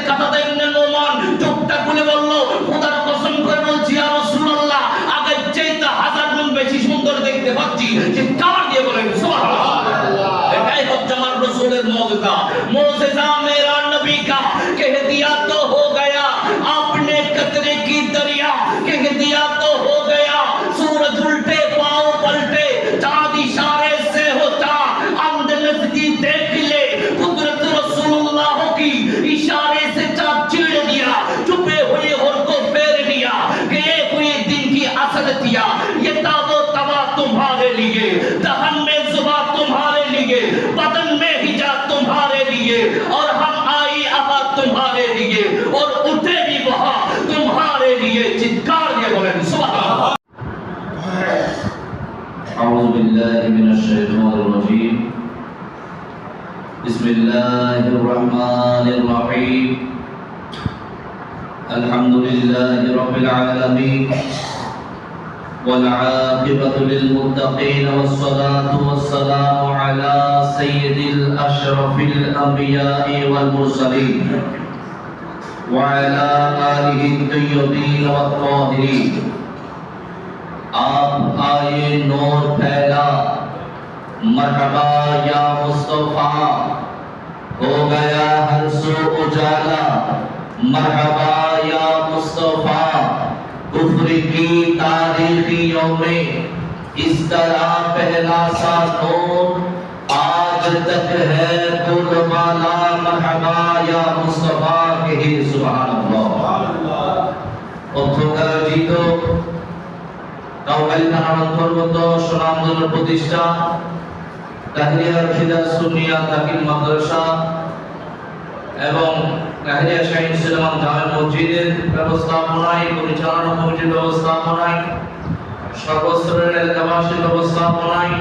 কাতাদা ইবনে নোমান চোখটা খুলে বলল, খোদার কসম করে বলছি ইয়া রাসূলুল্লাহ, আগের চাইতে 1000 গুণ বেশি সুন্দর দেখতে পাচ্ছি। চিৎকার দিয়ে বলেন সুবহানাল্লাহ। এটাই হচ্ছে আমার রাসূলের মুজিজা। মুজিজা মেরা নবী का कह दिया तो हो गया, आपने कतरे की दरिया कह दिया तो हो गया, सूरज उल्टे पांव पलटे चांद इशारे से होता, अंध नजदी देख ले कुदरत रसूलुल्लाह की, इशारे से चांद चीर दिया, छुपे हुए और को फेर दिया, गए हुए दिन की असद दिया, ये ताबो तवा तुम्हारे लिए, दहन में जुबान तुम्हारे लिए, बदन में हिजा तुम्हारे लिए, और हम आई आवाज तुम्हारे लिए, और उठे भी वहां तुम्हारे लिए। चित्कार दिए बोलें सुभान अल्लाह। أعوذ بالله من الشيطان الرجيم بسم الله الرحمن الرحيم الحمد لله رب العالمين والعاقبة للمتقين والصلاة والسلام على سيد الأشرف الأنبياء والمرسلين وعلى آله الطيبين والطاهرين। आप आए नूर फैला, मरहबा या मुस्तफा, हो गया हर सू उजाला, मरहबा या मुस्तफा, कुफ्र की तारीखियों में इस तरह पहला सा नूर आज तक है कुलवाला, मरहबा या मुस्तफा कहे सुभान अल्लाह। অর্থকারজিত কাউকালী থানার অন্তর্গত সুনামধন্য প্রতিষ্ঠা তাহরিয়া রশিদা সুন্নিয়া দাখিল মাদ্রাসা এবং তাহরিয়া শাহীন সুলেমান জামে মসজিদের ব্যবস্থাপনায়, পরিচালনা কমিটির ব্যবস্থাপনায়, সর্বস্তরের এলাকাবাসীর ব্যবস্থাপনায়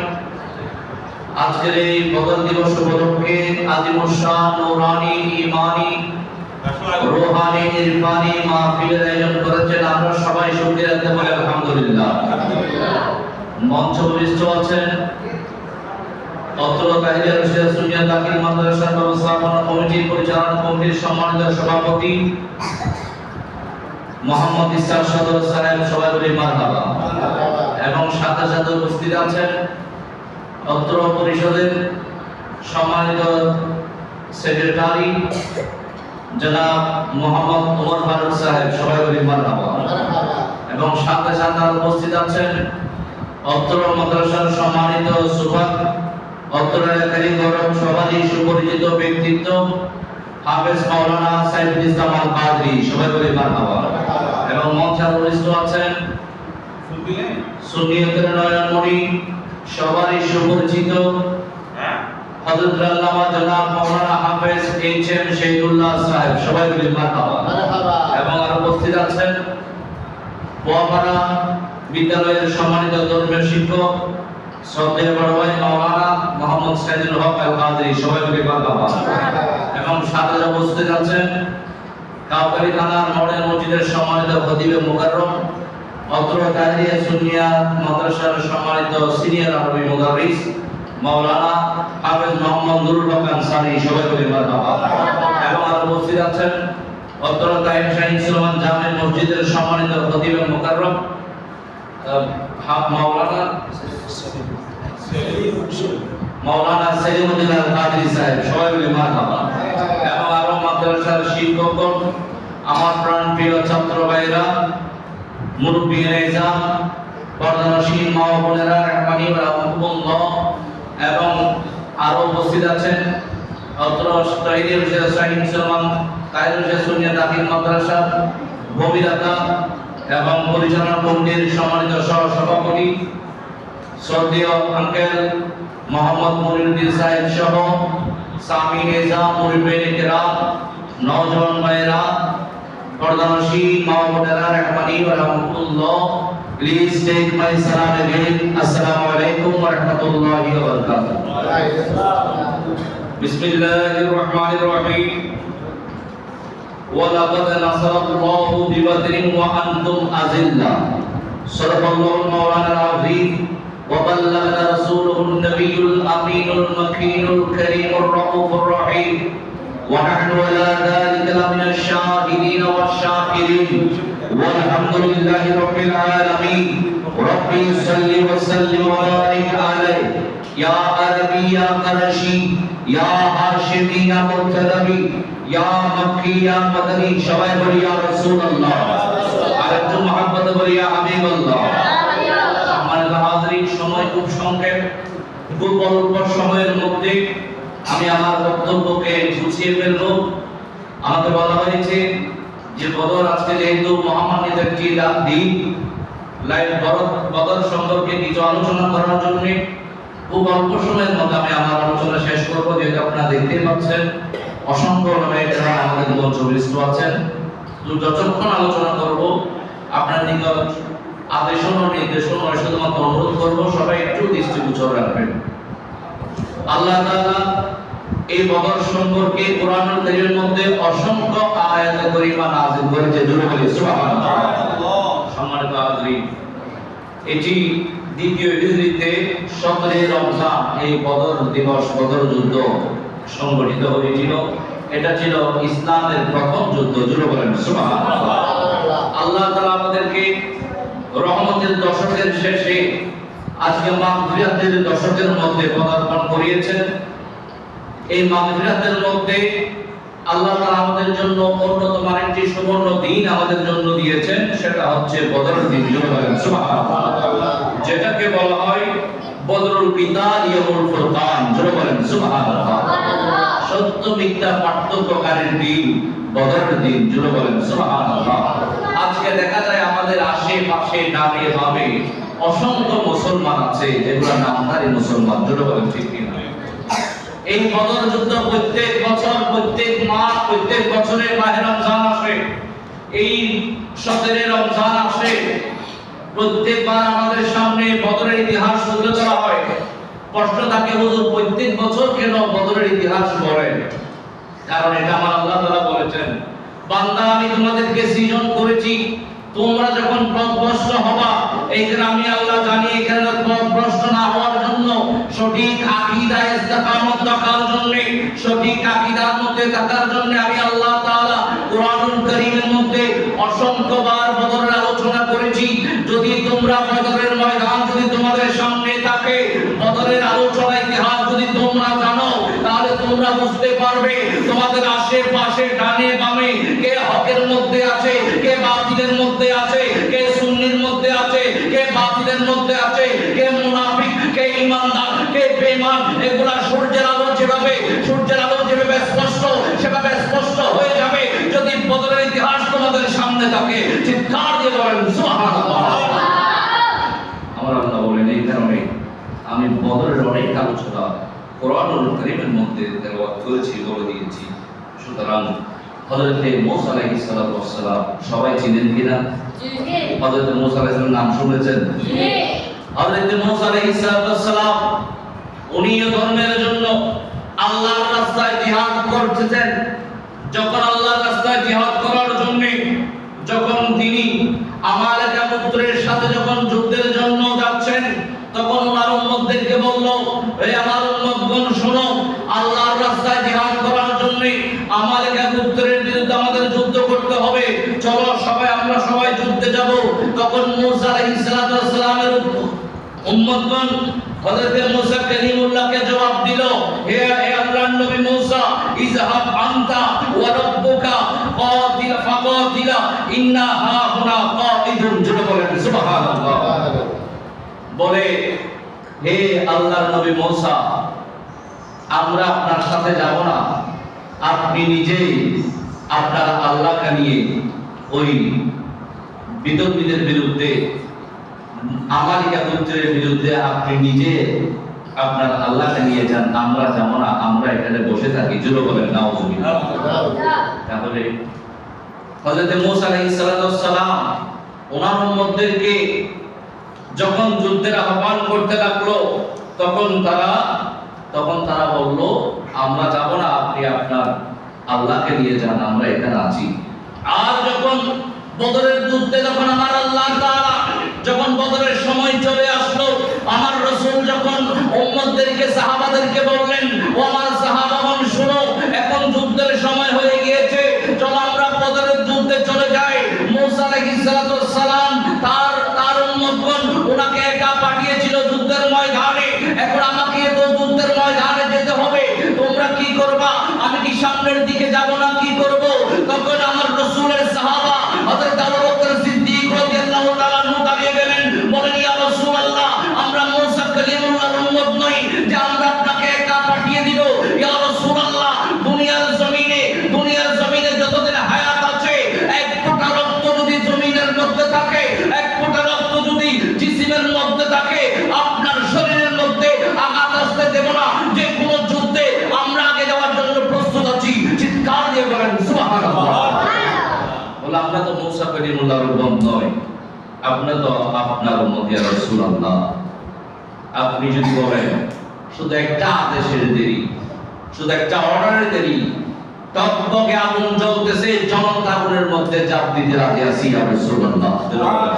আজকের এই বদল দিবস উপলক্ষে আজিমুস শান নূরানী ঈমানী রূহানী ইরফানী মাহফিলের আয়োজন করেছেন। আমরা সবাই শুকরিয়া আদায় করি আলহামদুলিল্লাহ। মঞ্চ উপবিষ্ট আছেন অত্র তাহরিয়া রশিদা সুন্নিয়া দাখিল মাদ্রাসার ব্যবস্থাপনা কমিটির পরিচালনা কমিটির সম্মানিত সভাপতি মোহাম্মদ ইসহাক সদর সাহেব, সবাই বলি মারহাবা। এবং সাথে সাথে উপস্থিত আছেন অত্র পরিষদের সম্মানিত সেক্রেটারি জনাব মোহাম্মদ ওমর ফারুক সাহেব, সবাই বলি মারহাবা। এবং সাথে সাথে উপস্থিত আছেন অত্র মাদ্রাসার সম্মানিত সুবাদ, অত্র এলাকারই গৌরব সভারই সুপরিচিত ব্যক্তিত্ব হাফেজ মাওলানা সাইফুল ইসলাম আল কাদরি, সবাই বলি মারহাবা। এবং মঞ্চে উপস্থিত আছেন সুন্নিয়তের নয়নমণি সবারই সুপরিচিত হযরত আল্লামা জনাব মাওলানা হাফেজ এইচ.এম. শহীদুল্লাহ সাহেব, সবাই বলি মারহাবা। এবং আর উপস্থিত আছেন পোয়াপাড়া বিদ্যালয়ের সম্মানিত ধর্মীয় শিক্ষক শ্রদ্ধেয় বড় ভাই মাওলানা মোহাম্মদ সাইদুল হক আল কাদরি, সবাই বলি মারহাবা। এবং সাথে উপস্থিত আছেন কাউকালী থানার মডেল মসজিদের সম্মানিত খতিবে মুকাররম, অত্র তাহরিয়া সুন্নিয়া মাদ্রাসার সম্মানিত সিনিয়র আরবি মুদাররিস মাওলানা হাফেজ মোহাম্মদ নুরুল হক আনসারী, সবাই বলি মারহাবা। এবং আর উপস্থিত আছেন অত্র তাহরিয়া শাহীন সুলেমান জামে মসজিদের সম্মানিত খতিবে মুকাররম মাওলানা সেলিমউদ্দিন আল কাদরি সাহেব, সবাই বলি মারহাবা। এবং আরো মাদ্রাসার শিক্ষকগণ, আমার প্রাণপ্রিয় ছাত্র ভাইরা, মুরব্বী নিজাম, পর্দানশীল মা ও বোনেরা, রহমানি ওয়া রাহমাতুল্লাহ। এবং আরো উপস্থিত আছেন অত্র তাহরিয়া রশিদা শাহীন সুলেমান তাহরিয়া সুন্নিয়া দাখিল মাদ্রাসার ভূমিদাতা এবং পরিচালনা কমিটির সম্মানিত সহ-সভাপতি শ্রদ্ধেয় আঙ্কেল মোহাম্মদ মনিরুদ্দিন সাহেব সহ সামি নিজাম, মুরব্বিয়ে কিরাম, নওজওয়ান ভাইরা, পর্দানশীল মা ও বোনেরা, রহমানি ওয়া রাহমাতুল্লাহ। Please take my salam again. Assalamu alaikum wa rahmatullahi wa barakatuh. Bismillahir Rahmanir Rahim. Wa laqad nasarallahu bi badrin wa antum azillah. Sadaqallahu al-mawlana al-azim. Wa ballaghana rasuluhu an-nabiyyul aminul makinul karimur raufur rahim. Wa nahnu ala dhalika lamina والحمد لله رب العالمين ربي صل وسلم وبارك عليه يا عربي يا قرشي يا هاشمي يا مرتضبي يا مكي يا مدني সবাই বলি ইয়া রাসূলুল্লাহ আর একটু মহব্বত বলি ইয়া হাবিবাল্লাহ। সম্মানিত হাজিরিন, সময় খুব সংক্ষেপ, খুব অল্প সময়ের মধ্যে আমি আমার বক্তব্যকে গুছিয়ে ফেলব। আমাকে বলা হয়েছে যে বদর আজকে যেহেতু মহামান্বিত একটি দিন, লাইভ বদর সম্পর্কে কিছু আলোচনা করার জন্য খুব অল্প সময়ের মধ্যে আমি আমার আলোচনা শেষ করবো। যেহেতু আপনারা দেখতেই পাচ্ছেন অসংখ্য যারা আমাদের মঞ্চবিষ্ট আছেন, যতক্ষণ আলোচনা করব আপনার নিকট আদেশন ও নির্দেশন শুধুমাত্র অনুরোধ করবো সবাই একটু দৃষ্টিগোচর রাখবেন। আল্লাহ তাআলা এই বদর সম্পর্কে কোরআনুল কারীমের মধ্যে অসংখ্য আয়াত কারীমা নাযিল করেছে। জোরে বলি সুবহানাল্লাহ। সম্মানিত হাজিরিন, এটি দ্বিতীয় হিজরিতে 17 রমজান এই বদর দিবস, বদর যুদ্ধ সংগঠিত হয়েছিল। এটা ছিল ইসলামের প্রথম যুদ্ধ। জোরে বলেন সুবহানাল্লাহ। আল্লাহ তাআলা আমাদেরকে রহমতের দশকের শেষে আজকে মাগফিরাতের দশকের মধ্যে পদার্পণ করিয়েছেন। এই মাগফিরাতের মধ্যে আল্লাহ তাআলা আমাদের জন্য অন্যতম আরেকটি সুবর্ণ দিন আমাদের জন্য দিয়েছেন, সেটা হচ্ছে বদরের দিন। জোরে বলেন সুবহানাল্লাহ। যেটাকে বলা হয় বদরুল কিতাল ইয়াউমুল ফুরকান। জোরে বলেন সুবহানাল্লাহ। সত্য মিথ্যা পার্থক্যকারীর দিন বদরের দিন। জোরে বলেন সুবহানাল্লাহ। আজকে দেখা যায় আমাদের আশেপাশে ডানে বামে অসংখ্য মুসলমান আছে যেগুলো নামধারী মুসলমান। জোরে বলেন ঠিক কিনা? এই বদর যুদ্ধ প্রত্যেক বছর, প্রত্যেক মাস, প্রত্যেক বছরে মাহে রমজান আসে, এই 17 রমজান আসে, প্রত্যেকবার আমাদের সামনে বদরের ইতিহাস তুলে ধরা হয়। কষ্ট থাকে হুজুর প্রত্যেক বছর কেন বদরের ইতিহাস বলেন? কারণ এটা আমার আল্লাহ তাআলা বলেছেন, বান্দা আমি তোমাদেরকে সৃজন করেছি, তোমরা যখন পথভ্রষ্ট হবা, এইখানে আমি আল্লাহ জানি এখানে পথভ্রষ্ট না হওয়ার জন্য, সঠিক আকীদা ইস্তেকামত থাকার জন্য, সঠিক আকীদার মধ্যে থাকার জন্য আমি আল্লাহ তাআলা কোরআনুল কারীমের মধ্যে অসংখ্যবার বদরের আলোচনা করেছি। যদি তোমরা বদরের ময়দান যদি তোমাদের সামনে থাকে, বদরের আলোচনা ইতিহাস যদি তোমরা জানো, তাহলে তোমরা বুঝতে পারবে তোমাদের আশেপাশে ডানে বামে কে হকের মধ্যে আছে, কে বাতিলের মধ্যে আছে, কে সুন্নির মধ্যে আছে, কে বাতিলের মধ্যে আছে, কে মুনাফিক, কে ঈমানদার, কে বেঈমান। এগুলা সূর্যের আলো যেভাবে স্পষ্ট, সেভাবে স্পষ্ট হয়ে যাবে যদি বদরের ইতিহাস তোমাদের সামনে থাকে। চিৎকার দিয়ে বলেন সুবহানাল্লাহ। আমার আল্লাহ বলেন এই কারণে আমি বদরের অনেক আলোচনা কোরআনুল কারীমের মধ্যে তেলাওয়াত করেছি, বলে দিয়েছি। সুতরাং হযরত মুসা আলাইহিস সালাম সবাই চিনেন কিনা? জি। হযরত মুসা আলাইহিস সালামের নাম শুনেছেন? জি। হযরত মুসা আলাইহিস সালাম উনি ধর্মের জন্য আল্লাহর রাস্তায় জিহাদ করতেছেন। যখন আল্লাহর রাস্তায় জিহাদ করার জন্য যখন তিনি আমালেকা পুত্রের সাথে যখন যুদ্ধের জন্য যাচ্ছেন, তখন ওনার উম্মতদেরকে বলল, হে আমার উম্মতগণ শোনো, আল্লাহর রাস্তায় জিহাদ করার জন্য আমালেকা পুত্রের বিরুদ্ধে আমাদের যুদ্ধ করতে হবে, চলো সবাই আমরা সবাই যুদ্ধে যাব। তখন মুসা আলাইহিস সালামের উম্মতগণ হযরত মুসা কালিমুল্লাহকে জবাব দিল, হে আল্লাহর নবী মুসা, ইযহাব আনতা ওয়া রাব্বুকা ফাকাতিলা ইন্না হাহুনা কাঈদুন। জোরে বলেন সুবহানাল্লাহ। বলে, হে আল্লাহর নবী মুসা, আমরা আপনার সাথে যাব না, আপনি নিজেই আপনার আল্লাহকে নিয়ে ওই বিতর্কীদের বিরুদ্ধে, আমালিকা পুত্রের বিরুদ্ধে আপনি নিজে আপনার আল্লাহকে নিয়ে যান, আমরা যাব না, আমরা এখানে বসে থাকি। জোরে বলেন নাউযুবিল্লাহ। তাহলে হযরত মুসা আলাইহিস সালাম ওনার উম্মতদেরকে যখন যুদ্ধের আহ্বান করতে লাগলো, তখন তারা বলল, আমরা যাব না, আপনি আপনার আল্লাহকে নিয়ে যান, আমরা এখানে আছি। আর যখন বদরের যুদ্ধে যখন আমার আল্লাহ তাআলা যখন বদরের সময় চলে আসলো, আমার রাসূল যখন উম্মতদেরকে সাহাবাদেরকে বললেন, ও আমার সাহাবাগণ শুনো, এখন যুদ্ধের সময় হয়ে গিয়েছে, চলো আমরা বদরের যুদ্ধে চলে যাই। আলাইহিস সালাতু ওয়াস সালাম তার উম্মতগণ ওনাকে একা পাঠিয়েছিল যুদ্ধের ময়দানে। এখন আমাকে তো যুদ্ধের ময়দানে যেতে হবে, তোমরা কি করবা? আমি কি সামনের দিকে যাব না কি করব? তখন আমার রাসূলের সাহাবা হযরত আবু বকর সিদ্দিক রাদিয়াল্লাহু তাআলা দাঁড়িয়ে গেলেন, বলেন ইয়া রাসূলুল্লাহ, আমরা মুসা কালিমুল্লাহর উম্মত নই যে আমরা আপনাকে একা পাঠিয়ে দিব। ইয়া রাসূলুল্লাহ, দুনিয়ার জমিনে যতদিন হায়াত আছে, এক ফোঁটা রক্ত যদি জমিনের মধ্যে থাকে, এক ফোঁটা রক্ত যদি জিসিমের মধ্যে থাকে, আপনার শরীরের মধ্যে আঘাত আসতে দেব না। যে কোনো যুদ্ধে আমরা আগে যাওয়ার জন্য প্রস্তুত আছি। চিৎকার দিয়ে বলেন সুবহানাল্লাহ। বলে আমরা তো মুসা কালিমুল্লাহর উম্মত নই, আপনি তো আপনার উম্মত ইয়া রাসূলুল্লাহ। আপনি যদি বলেন শুধু একটা আদেশের দেরি, শুধু একটা অর্ডারের দেরি, টকটকে আগুন জ্বলতেছে, জ্বলন্ত আগুনের মধ্যে চাপ দিতে রাজি আছি ইয়া রাসূলুল্লাহ।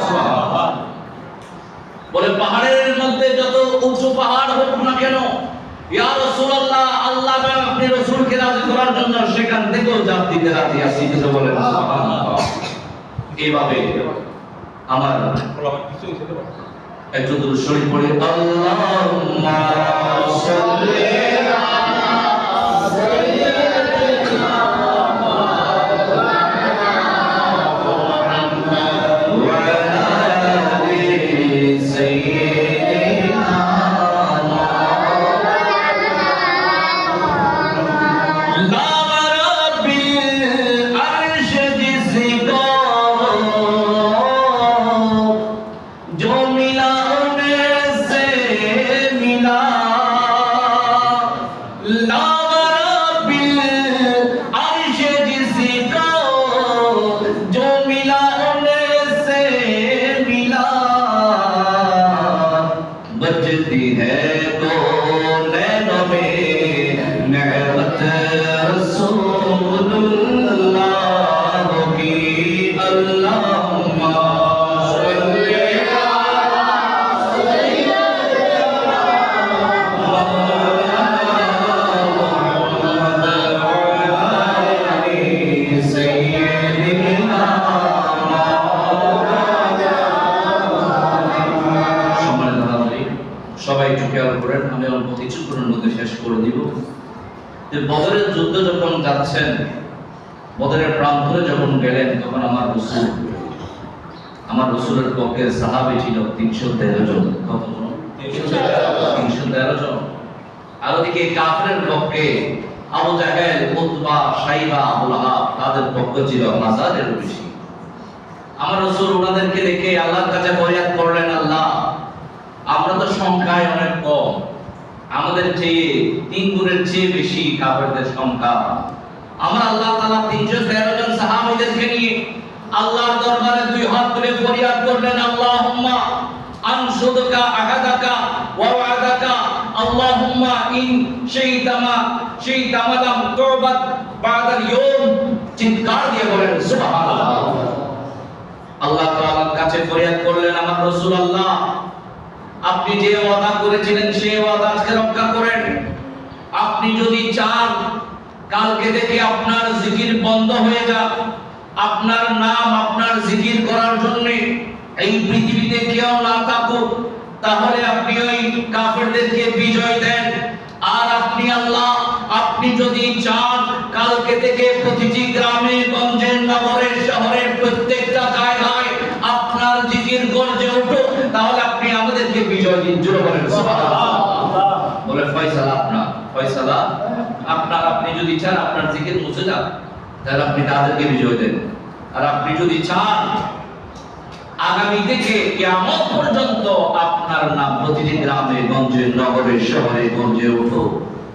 সুবহানাল্লাহ। বলে পাহাড়ের মধ্যে যত উঁচু পাহাড় হোক না কেন, ইয়া রাসূলুল্লাহ, আল্লাহ এবং আপনি রাসূলকে রাজি করার জন্য সেখান থেকেও চাপ দিতে রাজি আছি। যদি বলেন সুবহানাল্লাহ। এইভাবে আমার একটু দূর শরীফ পড়ে আল্লাহুম্মা সাল্লি বদরের যুদ্ধ যখন যাচ্ছেন, বদরের প্রান্তরে যখন গেলেন, তখন আমার রাসূলের পক্ষে সাহাবী ছিল 313 জন। কতজন? 313 জন। আর ওদিকে কাফেরের পক্ষে আবু জাহেল, উতবা, শাইবা, আবু লাহাব, তাদের পক্ষ ছিল 1000-এর বেশি। আমার রাসূল ওনাদেরকে দেখে আল্লাহর কাছে ফরিয়াদ করলেন, আল্লাহ, আমরা তো সংখ্যায় অনেক কম, আমাদের চেয়ে 3 গুণের চেয়ে বেশি কাফেরদের সংখ্যা। আমার আল্লাহ তাআলা 313 জন সাহাবীদেরকে নিয়ে আল্লাহর দরবারে 2 হাত তুলে ফরিয়াদ করলেন, আল্লাহুম্মা আনসুদকা আহাদাকা ওয়া ওয়াদাকা, আল্লাহুম্মা ইন শাইতামালাম তুবাত বাদাল ইয়াউম। চিৎকার দিয়ে বলেন সুবহানাল্লাহ। আল্লাহ তাআলার কাছে ফরিয়াদ করলেন, আমার রাসূল আল্লাহ, আপনি যে ওয়াদা করেছিলেন সেই ওয়াদা আজকে রক্ষা করেন। আপনি যদি চান কালকে থেকে আপনার জিকির বন্ধ হয়ে যাক, আপনার নাম, আপনার জিকির করার জন্য এই পৃথিবীতে কেউ না থাকুক, তাহলে আপনি ওই কাফেরদেরকে বিজয় দেন। আর আপনি আল্লাহ, আপনি যদি চান কালকে থেকে প্রতিটি গ্রামে, গঞ্জে, নগরে, শহরে, প্রত্যেকটা জায়গায় আপনার জিকির গর্জে উঠুক, তাহলে আপনি আমাদেরকে বিজয় দিন। জোরে বলেন সুবহানাল্লাহ। বলে ফয়সালা আপনার, ফয়সালা আপনার। আপনি যদি চান আপনার জিকির মুছে যাক, তাহলে আপনি তাদেরকে বিজয় দেন। আর আপনি যদি চান আগামী থেকে কিয়ামত পর্যন্ত আপনার নাম প্রতিটি গ্রামে, গঞ্জে, নগরে, শহরে গঞ্জে উঠুক,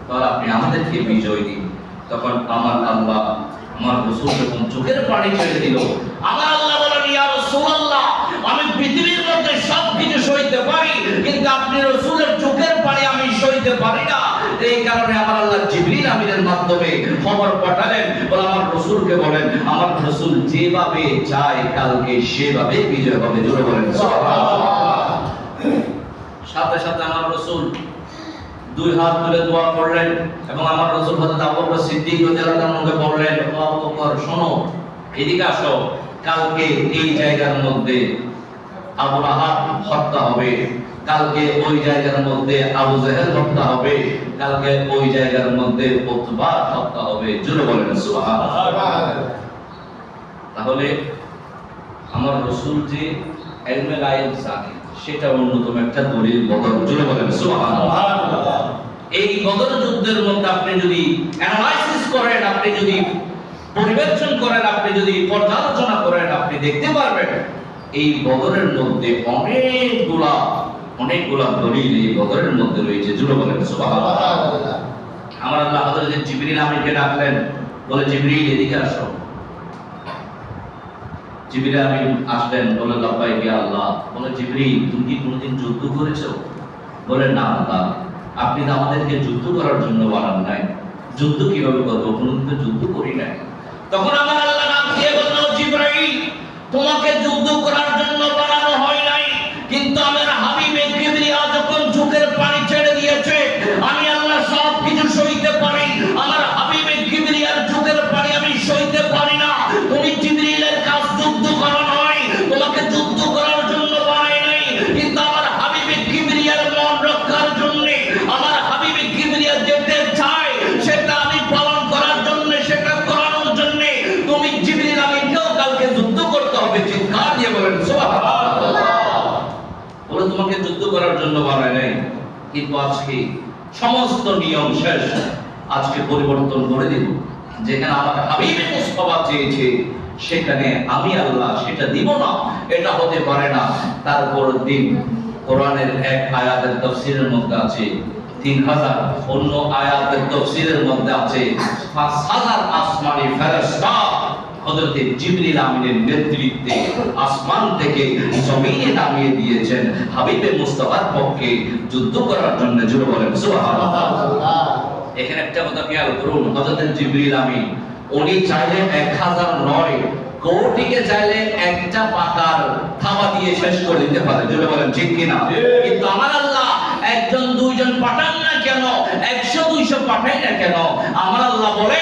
তাহলে আপনি আমাদেরকে বিজয় দিন। তখন আমার আল্লাহ, আমার রাসূল যখন চোখের পানি ছেড়ে দিল, আমার আল্লাহ বলেন, ইয়া রাসূলুল্লাহ, আমি পৃথিবীর মধ্যে সবকিছু সইতে পারি, কিন্তু আপনি রাসূলের চোখের পানি আমি সইতে পারি না। এই কারণে আমার আল্লাহ জিবরিল আমিনের মাধ্যমে খবর পাঠালেন, বলে আমার রাসূলকে বলেন, আমার রাসূল যেভাবে চায় কালকে সেভাবে বিজয় হবে। জোরে বলেন সুবহানাল্লাহ। সাথে সাথে আমার রাসূল 2 হাত তুলে দোয়া করলেন এবং আমার রাসূল হযরত আবু বকর সিদ্দিক রাদিয়াল্লাহু আনহুকে বললেন, আবু বকর শোনো, এদিকে আসো, কালকে এই জায়গার মধ্যে আবু লাহাব হত্যা হবে, কালকে ওই জায়গার মধ্যে আবু জাহেল হত্যা হবে, কালকে ওই জায়গার মধ্যে উতবা হত্যা হবে। জোরে বলেন সুবহানাল্লাহ। তাহলে আমার রাসূল যে ইলমে গায়েব জানে, সেটা অন্যতম একটা দলিল বদর। জোরে বলেন সুবহানাল্লাহ। এই বদর যুদ্ধের মধ্যে আপনি যদি অ্যানালাইসিস করেন, আপনি যদি পরিবেশন করেন, আপনি যদি পর্যালোচনা করেন, আপনি দেখতে পারবেন এই বদরের মধ্যে অনেকগুলা দলিল এই বদরের মধ্যে রয়েছে। জোরে বলেন সুবহানাল্লাহ। আমার আল্লাহ হযরত জিবরিল আমিনকে ডাকলেন, বলে জিবরিল এদিকে আসো। জিবরিল আমিন আসলেন, বলে লাব্বাইক ইয়া আল্লাহ। বলে জিবরিল তুমি কি কোনোদিন যুদ্ধ করেছো? বলে না আল্লাহ, আপনি তো আমাদেরকে যুদ্ধ করার জন্য বানান নাই, যুদ্ধ কিভাবে করবো, কোনোদিন তো যুদ্ধ করি নাই। তখন আমার আল্লাহ নাম দিয়ে বলল, জিবরাইল তোমাকে যুদ্ধ করার জন্য বানানো হয় নাই, কিন্তু আমার হাবিবে কিবরিয়া যখন চোখের পানি ছেড়ে দিয়েছে, আমি আল্লাহ সব কিছু সইতে পারি। আমার হাবিবে কিবরিয়ার চোখের পানি আমি সইতে পারি না। তুমি জিবরিলের কাজ যুদ্ধ করা নয়, তোমাকে যুদ্ধ করার জন্য বানাই নাই, কিন্তু আমার হাবিবে কিবরিয়ার মন রক্ষার জন্য, আমার হাবিবে কিবরিয়া যেতে চায় সেটা আমি পালন করার জন্য, সেটা করানোর জন্য তুমি জিবরিল আমিনকেও কালকে যুদ্ধ করতে হবে। চিৎকার দিয়ে বলেন সুবহানাল্লাহ। বলে তোমাকে যুদ্ধ করার জন্য বানাই নাই, কিন্তু আজকে সমস্ত নিয়ম শেষ, আজকে পরিবর্তন করে দিব। যেখানে আমার হাবিবে মুস্তাফা চেয়েছে সেখানে আমি আল্লাহ সেটা দিব না, এটা হতে পারে না। তারপর দিন কোরআনের এক আয়াতের তাফসীরের মধ্যে আছে 3000, অন্য আয়াতের তাফসীরের মধ্যে আছে 5000 আসমানি ফেরেশতা হযরত জিবরিল আমিনের নেতৃত্বে আসমান থেকে জমিনে নামিয়ে দিয়েছেন হাবিবে মুস্তাফার পক্ষে যুদ্ধ করার জন্য। জোরে বলেন সুবহানাল্লাহ। এখানে একটা কথা খেয়াল করুন, হযরত জিবরিল আমিন উনি চাইলে 1000 নয়, কোটিকে চাইলে একটা পাতার থাবা দিয়ে শেষ করে দিতে পারে। জোরে বলেন ঠিক কি না? কিন্তু আমার আল্লাহ একজন দুইজন পাঠান না কেন, 100-200 পাঠাই না কেন, আমার আল্লাহ বলে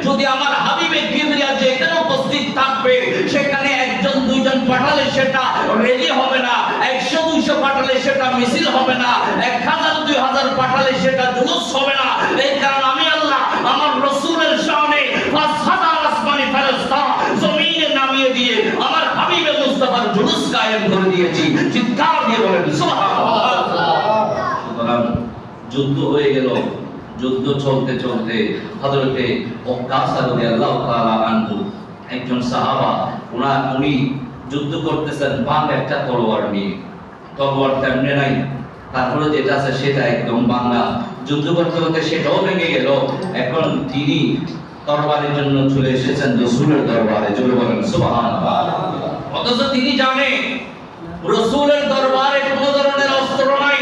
যদি আমার হাবিবে কিবরিয়া যেখানে উপস্থিত থাকবে সেখানে একজন দুইজন পাঠালে সেটা রেলি হবে না, 100-200 পাঠালে সেটা মিছিল হবে না, 1000-2000 পাঠালে সেটা জুলুস হবে না। এই কারণে আমি আল্লাহ আমার রাসূলের শানে 5000 আসমানি ফেরেশতা জমিনে নামিয়ে দিয়ে আমার হাবিবে মুস্তাফার জুলুস কায়েম করে দিয়েছি। চিৎকার দিয়ে বলেন সুবহানাল্লাহ। সুতরাং যুদ্ধ হয়ে গেল। যুদ্ধ চলতে চলতে হযরতে ওকাসা রাদিয়াল্লাহু তাআলা আনহু একজন সাহাবা, উনি যুদ্ধ করতেছেন বাম একটা তলোয়ার নিয়ে, তলোয়ার তেমনি নাই, তারপরে যেটা আছে সেটা একদম ভাঙা। যুদ্ধ করতে করতে সেটাও ভেঙে গেল। এখন তিনি তরবারির জন্য চলে এসেছেন রাসূলের দরবারে। জোরে বলেন সুবহানাল্লাহ। অথচ তিনি জানেন রাসূলের দরবারে কোনো ধরনের অস্ত্র নাই,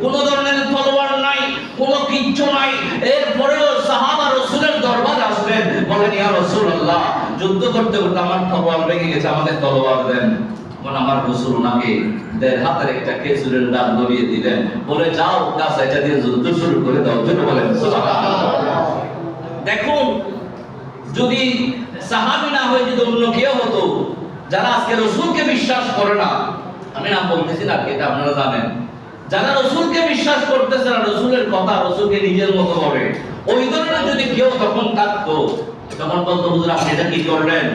কোনো ধরনের তলোয়ার নাই, কোনো কিচ্ছু নাই। এরপরেও সাহাবা রাসূলের দরবারে আসলেন, বলেন ইয়া রাসূলুল্লাহ যুদ্ধ করতে করতে আমার তলোয়ার ভেঙে গেছে, আমাদের তলোয়ার দেন। আমার রাসূল ওনাকে 1.5 হাতের একটা খেজুরের ডাল ধরিয়ে দিলেন, বলে যাও কাছে এটা দিয়ে যুদ্ধ শুরু করে দাও। জোরে বলেন সুবহানাল্লাহ। দেখুন, যদি সাহাবী না হয়ে যদি অন্য কেউ হতো, যারা আজকে রাসূলকে বিশ্বাস করে না, আমি নাম বলতেছি না, এটা আপনারা জানেন, যারা রাসূলকে বিশ্বাস করতেছে না, রাসূলের কথা রাসূলকে নিজের মতো করে, ওই ধরনের যদি কেউ তখন থাকতো, তখন বলতো হুজুর আপনি এটা কি করলেন?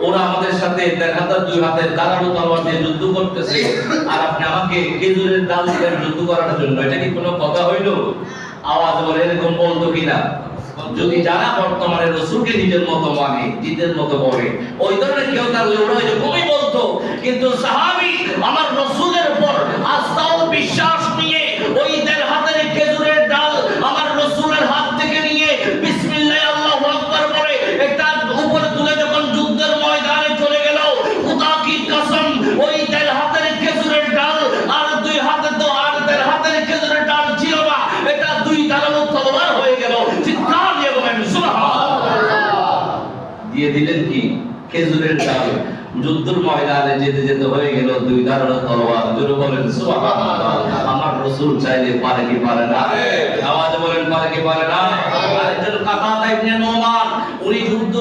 ওরা আমাদের সাথে 1.5-2 হাতের ধারালো তলোয়ার দিয়ে যুদ্ধ করতেছে, আর আপনি আমাকে খেজুরের ডাল দিয়ে যুদ্ধ করার জন্য, এটা কি কোনো কথা হইল? আওয়াজ বলে এরকম বলতো কিনা? যদি যারা বর্তমানে রাসূলকে নিজের মতো মানে, নিজের মতো বলে, ওই ধরনের কেউ থাকলে ওরা এরকমই বলতো। কিন্তু সাহাবী আমার রাসূলের উপর আস্থা ও বিশ্বাস নিয়ে ওই 1.5 হাতের খেজুরের ডাল আমার রাসূলের হাত থেকে নিয়ে বিসমিল্লাহ আল্লাহু আকবার বলে এটা উপরে তুলে যখন যুদ্ধের ময়দানে চলে গেল, খোদা কি কসম ওই 1.5 হাতের খেজুরের ডাল আর 2 হাতে তো আর 1.5 হাতের খেজুরের ডাল ছিল না, এটা 2 ধারালো তলোয়ার হয়ে গেল। চিৎকার দিয়ে বলেন সুবহানাল্লাহ। দিয়ে দিলেন কি খেজুরের ডাল, যুদ্ধের ময়দানে যেতে যেতে হয়ে গেল 2 ধারালো তলোয়ার। জোরে বলেন সুবহানাল্লাহ। আমার রাসূল চাইলে পারে কি পারে না? আওয়াজ বলেন পারে কি পারে না? আরেকজন কাতাদা ইবনে নুমান, উনি উনি যুদ্ধ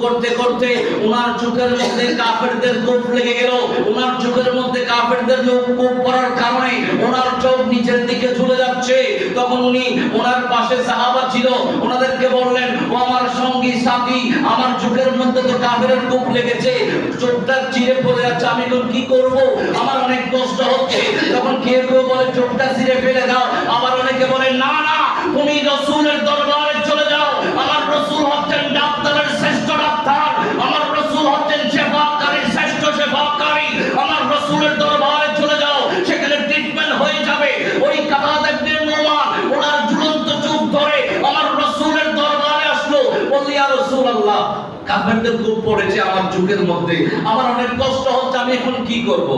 করতে করতে ওনার চোখের মধ্যে কাফেরদের কোপ লেগে গেল। ওনার চোখের মধ্যে কাফেরদের কোপ পড়ার কারণে ওনার চোখ নিচের দিকে ঝুলে যাচ্ছে। তখন উনি ওনার পাশে সাহাবা ছিল, ওনাদেরকে বললেন, ও আমার সঙ্গী সাথী, আমার চোখের মধ্যে তো কাফেরের কোপ লেগেছে, চোখটা চিরে পড়ে যাচ্ছে, আমি এখন কি করব, আমার অনেক কষ্ট হচ্ছে। তখন কেউ কেউ বলে চোখটা চিরে ফেলে দাও, আবার অনেকে বলে না না, তুমি রাসূলের দরবারে চলে যাও, আমার রাসূল হচ্ছেন ডাক্তারের শ্রেষ্ঠ ডাক্তার, আমার রাসূল হচ্ছেন সেবাকারীর শ্রেষ্ঠ সেবাকারী, আমার রাসূলের দরবারে চলে যাও, সেখানে ট্রিটমেন্ট হয়ে যাবে। ওই কাতাদা ইবনে নুমান ওনার ঝুলন্ত চোখ ধরে আমার রাসূলের দরবারে আসলো, বলল ইয়া রাসূলুল্লাহ, কাফেরদের কোপ পড়েছে আমার চোখের মধ্যে, আমার অনেক কষ্ট হচ্ছে, আমি এখন কি করব?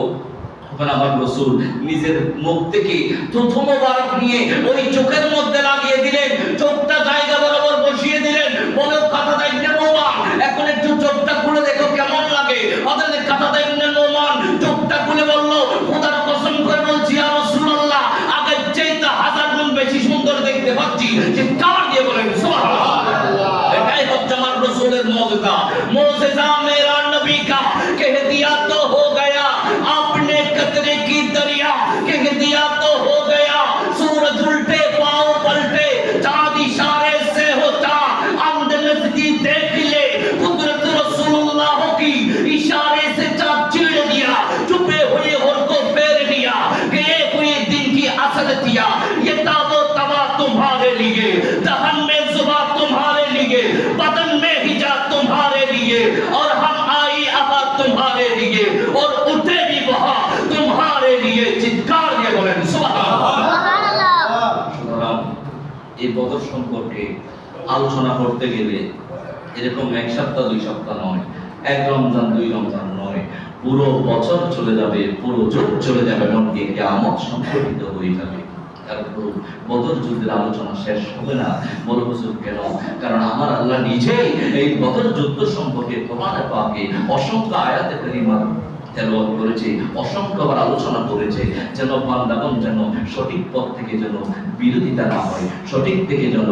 তখন আমার রাসূল নিজের মুখ থেকে প্রথম মুবারক নিয়ে ওই চোখের মধ্যে লাগিয়ে দিলেন, চোখটা জায়গা বরাবর বসিয়ে দিলেন, বলে কাতাদা ইবনে নুমান, এখন একটু চোখটা খুলে দেখো কেমন লাগে। হযরত কাতাদা ইবনে নুমান চোখটা খুলে বলল, খোদার কসম করে বলছি ইয়া রাসূলুল্লাহ, আগের চাইতে 1000 গুণ বেশি সুন্দর দেখতে পাচ্ছি। চিৎকার দিয়ে বলেন সুবহানাল্লাহ। এটাই হচ্ছে আমার রাসূলের মুজিজা। মুজিজা মেরা নবী কা কহ দিয়া তো হো গয়া, आपने कतरे की दरिया कह दिया तो हो गया, सूरज उल्टे पांव पलटे, चांद इशारे से होता, आमद नजदी देख ले, कुदरत रसूलुल्लाह की इशारे से चांद चीर दिया, छुपे हुए और को फेर दिया, गए हुए दिन की असर दिया, ये ताबो तवा तुम्हारे लिए, दहन में जुबा तुम्हारे लिए, बदन में हिजा तुम्हारे लिए, और हम आई आबा तुम्हारे लिए, और उठे भी वहां तुम्हारे लिए। চিৎকার দিয়ে বলেন সুবহানাল্লাহ। সুতরাং এই বদর সম্পর্কে আলোচনা করতে গেলে এরকম এক সপ্তাহ 2 সপ্তাহ নয়, এক রমজান 2 রমজান নয়, পুরো বছর চলে যাবে, পুরো যুগ চলে যাবে, এমনকি কিয়ামত সংঘটিত হয়ে যাবে। তারপর বদর যুদ্ধের আলোচনা শেষ হবে না। বলো হুজুর কেন? কারণ আমার আল্লাহ নিজেই এই বদর যুদ্ধ সম্পর্কে কোরআনে পাকে অসংখ্য আয়াতে কারিমা তেলাওয়াত করেছে, অসংখ্যবার আলোচনা করেছে, যেন বান্দাগণ যেন সঠিক পথ থেকে যেন বিরোধিতা না হয়, সঠিক থেকে যেন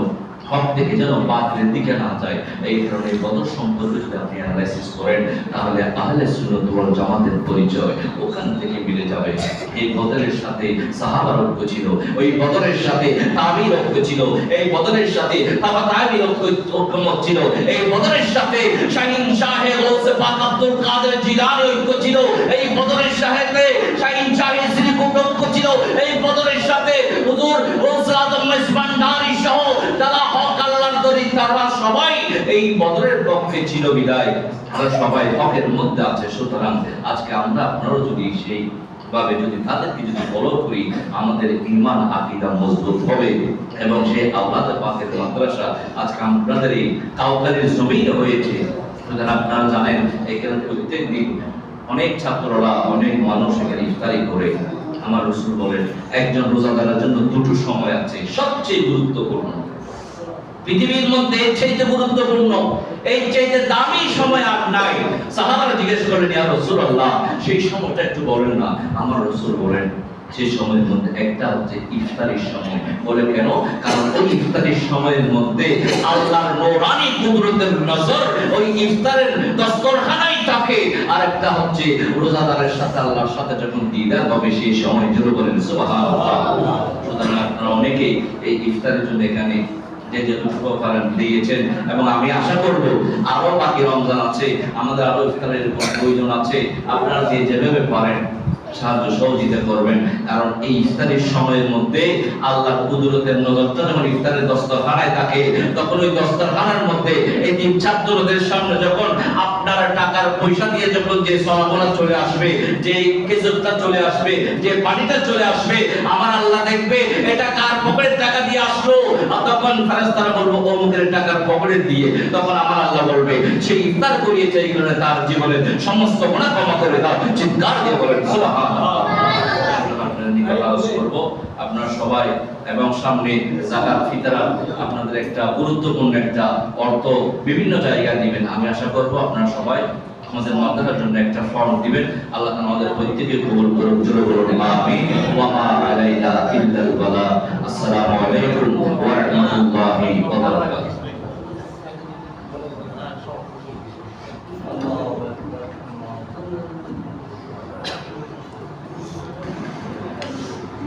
হক থেকে যেন বাতিলের দিকে না যায়। এই কারণে বদর সম্পর্কে যদি আপনি অ্যানালাইসিস করেন, তাহলে আহলে সুন্নাত ওয়াল জামাতের পরিচয় ওখান থেকে মিলে যাবে। এই বদরের সাথে সাহাবার ঐক্য ছিল, ওই বদরের সাথে তাবিঈর ঐক্য ছিল, এই বদরের সাথে তাবিঈর ঐক্যমত ছিল, এই বদরের সাথে শাহিন শাহে গৌসে পাক আব্দুল কাদের জিলানী ঐক্য ছিল, এই বদরের সাথে শাহিন শাহে শ্রীকুট ঐক্য ছিল, এই বদরের সাথে হুজুর গৌসুল আজম মেজবান্ডারি সহ যারা হক আল্লাহর দরি তারা সবাই এই বদরের পক্ষে ছিল বিদায়, তারা সবাই হকের মধ্যে আছে। সুতরাং আজকে আমরা আপনারা যদি সেই ভাবে যদি তাদেরকে যদি ফলো করি, আমাদের ঈমান আকীদা মজবুত হবে এবং সেই আল্লাহ পাকের মাদ্রাসা আজকে আপনাদের এই কাউকারের জমিনে হয়েছে। সুতরাং আপনারা জানেন এখানে প্রত্যেকদিন অনেক ছাত্ররা, অনেক মানুষ এখানে ইফতারি করে। আমার রাসূল বলেন একজন রোজাদারের জন্য দুটো সময় আছে সবচেয়ে গুরুত্বপূর্ণ, পৃথিবীর মধ্যে এর চাইতে গুরুত্বপূর্ণ, এই চাইতে দামি সময় আর নাই। সাহাবারা জিজ্ঞেস করলেন ইয়া রাসূলুল্লাহ, সেই সময়টা একটু বলেন না। আমার রাসূল বলেন সেই সময়ের মধ্যে একটা হচ্ছে ইফতারির সময়। বলে কেন? কারণ ওই ইফতারির সময়ের মধ্যে আল্লাহর নূরানি কুদরতের নজর ওই ইফতারের দস্তরখানায় থাকে, আর একটা হচ্ছে রোজাদারের সাথে আল্লাহর সাথে যখন দিদার হবে সেই সময় জোরে বলেন সুবহানাল্লাহ। সুতরাং আপনারা অনেকেই এই ইফতারের জন্য এখানে যে দুটো পারেন দিয়েছেন, এবং আমি আশা করব আরো বাকি রমজান আছে, আমাদের আরো ইফতারের প্রয়োজন আছে, আপনারা যে যেভাবে পারেন সাহায্য সহযোগিতা করবেন। কারণ এই ইফতারের সময়ের মধ্যে আল্লাহর কুদরতের নজরটা যখন ইফতারের দস্তরখানায় থাকে, তখন ওই দস্তরখানার মধ্যে এই তিন ছাত্রদের সামনে যখন আপনার টাকার পয়সা দিয়ে যখন যে সওয়াবনা চলে আসবে, যে খেজুরটা চলে আসবে, যে পানিটা চলে আসবে, আমার আল্লাহ দেখবে এটা কার পকেটের টাকা দিয়ে আসলো, তখন ফেরেশতারা বলবো অমুকের টাকার পকেটে দিয়ে, তখন আমার আল্লাহ বলবে সে ইফতার করিয়েছে এই কারণে তার জীবনের সমস্ত গুনাহ ক্ষমা করে দাও। চিৎকার দিয়ে বলেন সুবহানাল্লাহ। আপনারা সবাই এবং সামনে যাকাত ফিতরা আপনাদের একটা গুরুত্বপূর্ণ একটা অর্থ বিভিন্ন জায়গায় দিবেন। আমি আশা করব আপনারা সবাই আমাদের মাদ্রাসার জন্য একটা ফর্ম দিবেন। আল্লাহ আমাদের প্রত্যেককে কবুল করুন, জোরে বলুন আমিন। ওয়া মা আলাইনা ইল্লাল বালাগ। আসসালামু আলাইকুম ওয়া রাহমাতুল্লাহি ওয়া বারাকাতুহু।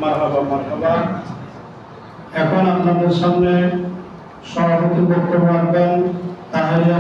মারহাবা মারহাবা। এখন আপনাদের সামনে সভাপতি বক্তব্য রাখবেন তাহেরিয়া